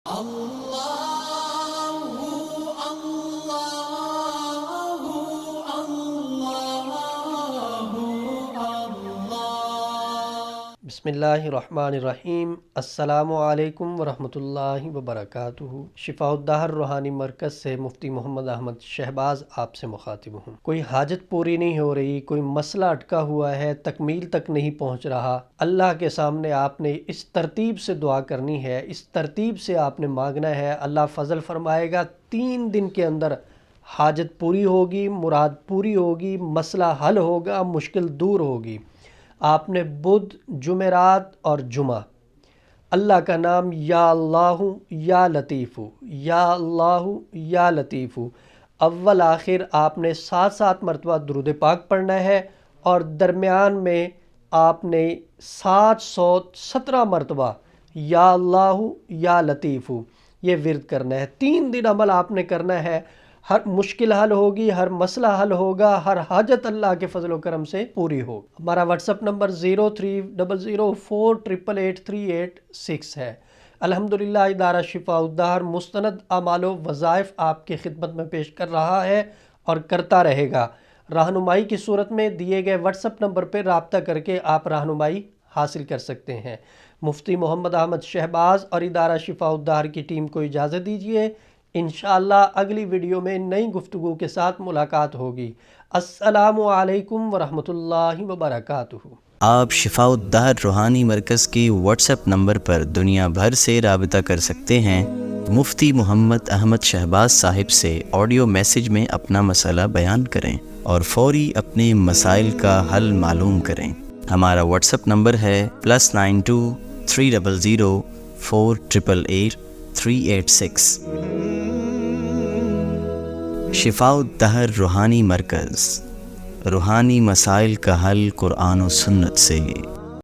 بسم اللہ الرحمن الرحیم۔ السلام علیکم ورحمۃ اللہ وبرکاتہ۔ شفاء الدہر روحانی مرکز سے مفتی محمد احمد شہباز آپ سے مخاطب ہوں۔ کوئی حاجت پوری نہیں ہو رہی، کوئی مسئلہ اٹکا ہوا ہے، تکمیل تک نہیں پہنچ رہا، اللہ کے سامنے آپ نے اس ترتیب سے دعا کرنی ہے، اس ترتیب سے آپ نے مانگنا ہے۔ اللہ فضل فرمائے گا، 3 دن کے اندر حاجت پوری ہوگی، مراد پوری ہوگی، مسئلہ حل ہوگا، مشکل دور ہوگی۔ آپ نے بدھ، جمعرات اور جمعہ اللہ کا نام یا اللہ یا لطیف، یا اللہ یا لطیف، اول آخر آپ نے 7 مرتبہ درود پاک پڑھنا ہے، اور درمیان میں آپ نے 717 مرتبہ یا اللہ یا لطیف یہ ورد کرنا ہے۔ 3 دن عمل آپ نے کرنا ہے، ہر مشکل حل ہوگی، ہر مسئلہ حل ہوگا، ہر حاجت اللہ کے فضل و کرم سے پوری ہوگی۔ ہمارا واٹس اپ نمبر 0300483886 ہے۔ الحمدللہ ادارہ شفاء الدہر مستند اعمال و وظائف آپ کی خدمت میں پیش کر رہا ہے اور کرتا رہے گا۔ رہنمائی کی صورت میں دیے گئے واٹس اپ نمبر پہ رابطہ کر کے آپ رہنمائی حاصل کر سکتے ہیں۔ مفتی محمد احمد شہباز اور ادارہ شفاء الدہر کی ٹیم کو اجازت دیجیے۔ انشاءاللہ اگلی ویڈیو میں نئی گفتگو کے ساتھ ملاقات ہوگی۔ السلام علیکم ورحمۃ اللہ وبرکاتہ۔ آپ شفاء الدہر روحانی مرکز کی واٹس ایپ نمبر پر دنیا بھر سے رابطہ کر سکتے ہیں۔ مفتی محمد احمد شہباز صاحب سے آڈیو میسج میں اپنا مسئلہ بیان کریں اور فوری اپنے مسائل کا حل معلوم کریں۔ ہمارا واٹس ایپ نمبر ہے +92 300 488 386۔ شفاء الدہر روحانی مرکز، روحانی مسائل کا حل قرآن و سنت سے۔